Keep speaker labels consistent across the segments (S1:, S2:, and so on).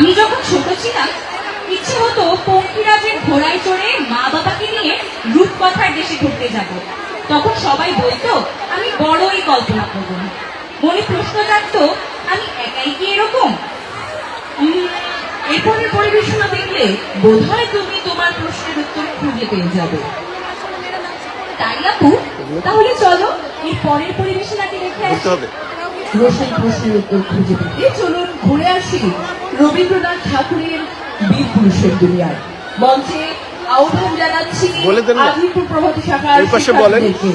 S1: আমি যখন ছোট ছিলাম ইচ্ছে হতো পঙ্কিরাজের ঘোড়ায় চড়ে মা বাবাকে নিয়ে রূপকথার দেশে ঘুরতে যাব। তখন সবাই বলতো আমি বড়ই কল্পনা করব। মনে প্রশ্ন জাগতো, আমি একাই কি এরকম?
S2: এরপরের পরিবেশনা দেখলে বোধহয় তুমি তোমার প্রশ্নের উত্তর খুঁজে পেয়ে যাবে।
S1: তাই আপু, তাহলে চলো এর পরের পরিবেশনাটি দেখে আসি।
S2: রোশন প্রশ্নের উত্তর খুঁজে পেতে চলুন ঘুরে আসি রবীন্দ্রনাথ ঠাকুরের বীর পুরুষের দুনিয়ায়। মঞ্চে আহ্বান জানাচ্ছি আজিমপুর প্রভাতী শাখার শিক্ষার্থীদেরকে।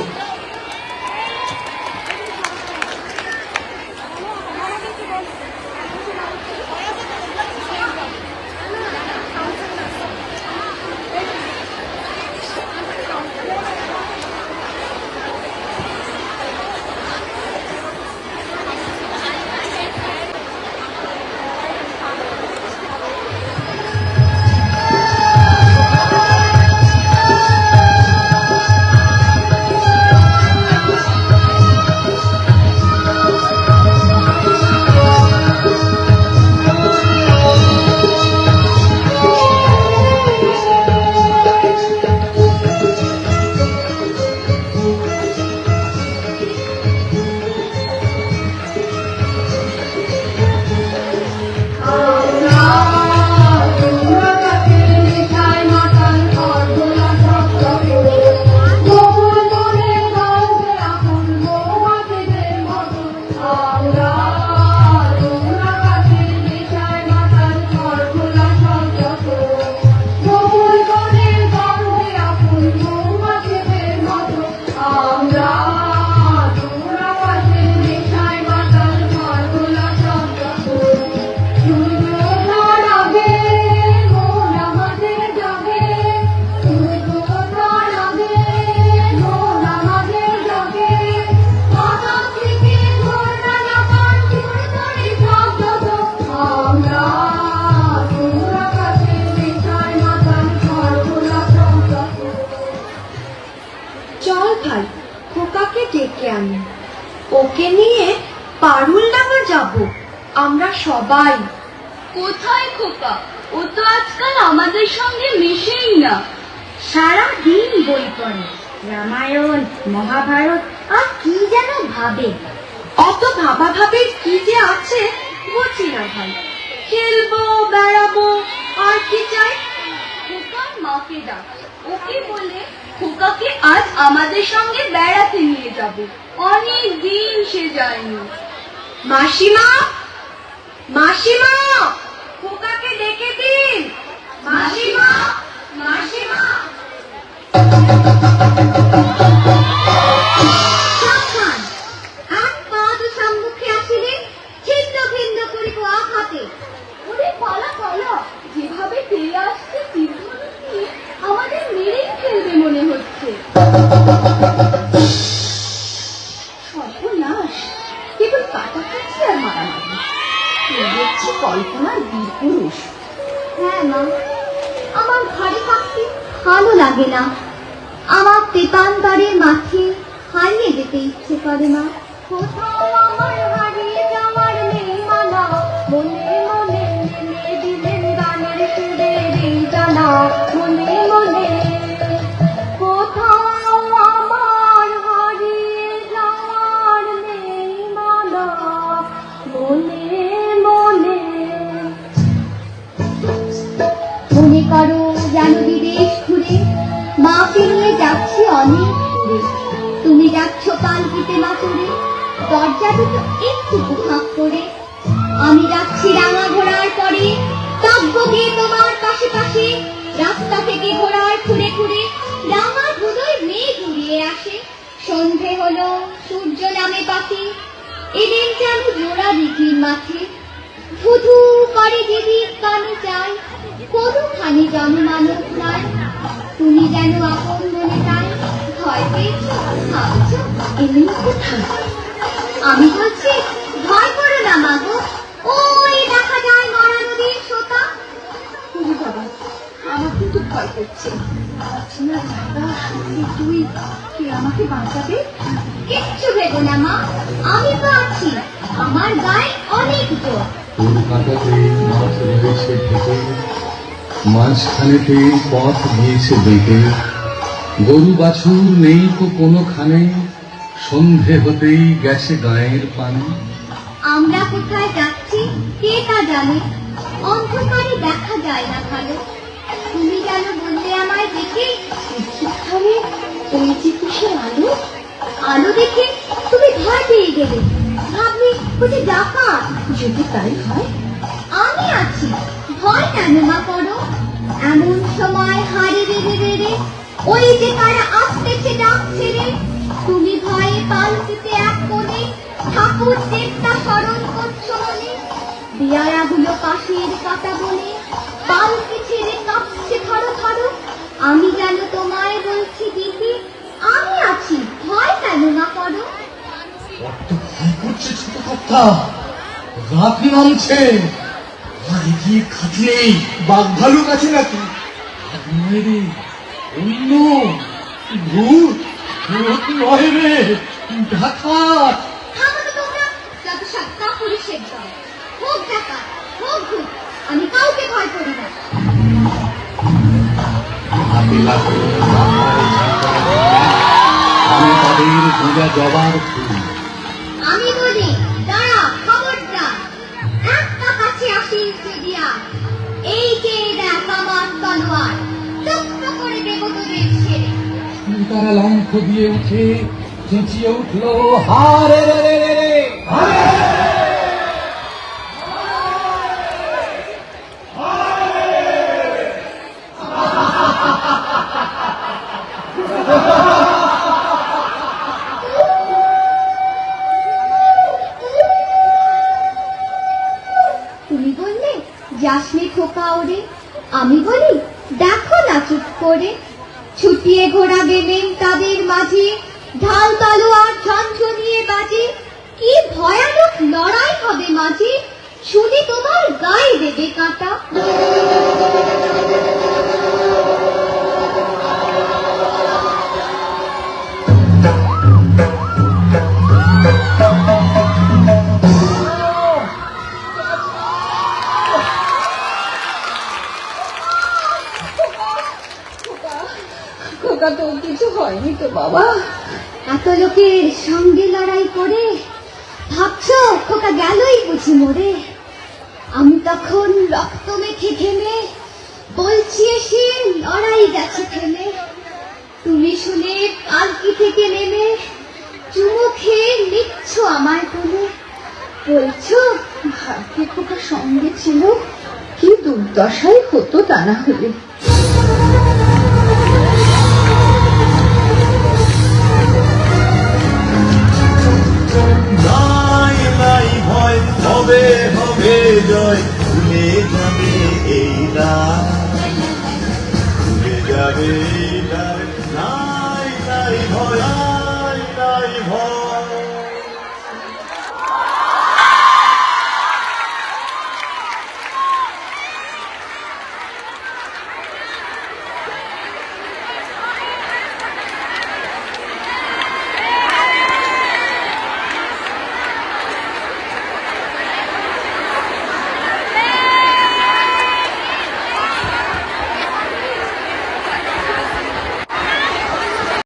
S3: ওকে নিয়ে পারুলডাঙ্গা যাব আমরা সবাই।
S4: কোথায় খোকা? ও তো আজকাল আমাদের সঙ্গে মিশেই না।
S3: সারা দিন বই পড়ে, রামায়ণ মহাভারত আর কি যেন ভাবে। অত ভাবা ভাবে কি যে আছে বুঝি না ভাই। খেলবো বেড়াবো আর কি চাই।
S4: খোকার মাকে ডাক, ওকে বলে খোকাকে আজ আমাদের সঙ্গে বেড়াতে নিয়ে যাব। অনেক দিন সে যায়নি।
S3: মাসিমা, মাসিমা, খোকাকে ডেকে দিন। মাসিমা, মাসিমা। সাবধান, এক পা তো সম্মুখে আসিলে ছিন্ন ভিন্ন করিব আঘাতে।
S4: ওরে পালা পালা, যেভাবে তেলে আসছে তীরধনুক নিয়ে আমাদের মেরেই ফেলবে মনে হচ্ছে।
S3: সর্বনাশ, কেবল কাটাকাটি আর মারামারি। দেখছি কল্পনার বীর পুরুষ। হ্যাঁ মা, আমার ঘরে থাকতে ভালো লাগে না। আমার পেপান্তরের মাঠে হারিয়ে যেতে ইচ্ছে করে না। কোথাও আমার হারিয়ে যাওয়ার নেই মানা, মনে মনে মিলে দিলেন গানের সুরের এই জানা। মনে মনে কোথাও আমার হারিয়ে যাওয়ার নেই মানা, মনে মনে। মনে করো যেন বিদেশ ঘুরে মাকে নিয়ে যাচ্ছি অনেক দূরে। তুমি যাচ্ছ পালকিতে মাতুরে, দরজা দুটো একটু ফাঁক করে। আমি যাচ্ছি রাঙা ঘোড়ার পরে, থাকবো গিয়ে তোমার পাশে পাশে। রাস্তা থেকে ঘোড়ার খুঁড়ে খুঁড়ে রাঙা ধুলোয় মেঘ উড়িয়ে আসে। সন্ধে হলো, সূর্য নামে পাখি, এদিন যেন জোড়া দিঘির মাঠে। ধুধু করে যেদিক কানে চাই, কোনোখানি জনমানব নাই। তুমি যেন আপন মনে চাই, ভয় পেয়েছ ভাবছ এমনি কোথায়। আমি বলছি ভয় করো না মাগো, ওই দেখা যায় মরা নদীর সোতা। বাবা, আমার কিন্তু ভয় করছে। তুই কে আমাকে বাঁচাবে? কিচ্ছু ভেবো না মা, আমি তো আছি। আমার গায়ে অনেক জোর।
S5: তোর কাঁটাতে মাছ রয়েছে ঢেকে, মাঝখানেতে পথ গিয়েছে বেঁকে। গরু বাছুর নেই তো কোনোখানে, সন্ধে হতেই গেছে গায়ের পানে।
S3: আমরা কোথায় যাচ্ছি কে তা জানে, অন্ধকারে দেখা যায় না ভালো। তুমি যেন বললে আমায় দেখে, শিক্ষারে ওই যে কিসের আলো, আলো দেখে তুমি ভয় পেয়ে গেলে। ভাবলি বুঝে ডাকাত, যদি তাই হয় আমি আছি, ভয় কেন মা করো। এমন সময় হারে বেড়ে বেড়ে ওই যে তারা আসতেছে ডাক ছেড়ে। তুমি ভয়ে পালকিতে এক কোণে ঠাকুর দেবতা স্মরণ করছো মনে। দিয়ারাগুলো পাশের কাটা বনে পালকি ছেড়ে কাঁপছে ধরো ধরো। আমি যেন তোমায় বলছি দিদি আমি আছি, ভয় কেন না করো।
S5: বড্ড ভয় করছে ছোট কর্তা, রাতে নামছে। আর এগিয়ে খাটলে বাঘ ভালুক আছে নাকি? নয় রে, অন্য ভূত, ভূত নয় রে, ডাকাত।
S3: থামো তো তোমরা, যত সব কাপুরুষের দল। হোক ডাকাত হোক ভূত, আমি কাউকে ভয় করি না।
S5: হাতে লাগলো আমি তাদের গোঁজা জবার ফুল।
S3: আমি বলি দাঁড়া, খবরদার, একটা কাছে আসিস যদি আর, এই যে দেখ আমার তলোয়ার, টুকরো করে দেব তোদের ছেড়ে।
S5: তারা লঙ্ঘ দিয়ে উঠে চেঁচিয়ে উঠলো, হারে রে রে রে রে,
S3: তুমি বললে যাসনি খোকা ওরে, আমি বলি দেখো না চুপ করে। ছুটিয়ে ঘোড়া গেলেন তাদের মাঝে, ঢাল তলোয়ার ঝনঝনিয়ে বাজে। কি ভয়ানক লড়াই হবে মাঝে, শুনে তোমার গায়ে দেবে কাঁটা।
S2: খোকা তোর কিছু হয়নি তো বাবা?
S3: এত লোকের সঙ্গে লড়াই করে ভাবছো খোকা গেলই বুঝি মরে। আমি তখন রক্ত মেখে ঘেমে বলছি এসে লড়াই গেছে থেমে। তুমি শুনে পালকি থেকে নেমে চুমু খেয়ে নিচ্ছ আমায় কোলে, বলছো
S2: ভাগ্যে খোকা সঙ্গে ছিল, কি দুর্দশাই হতো তা না হলে।
S6: নাই নাই ভয়, হবে হবে জয়, ভুলে যাবে এই রাত, ভুলে যাবে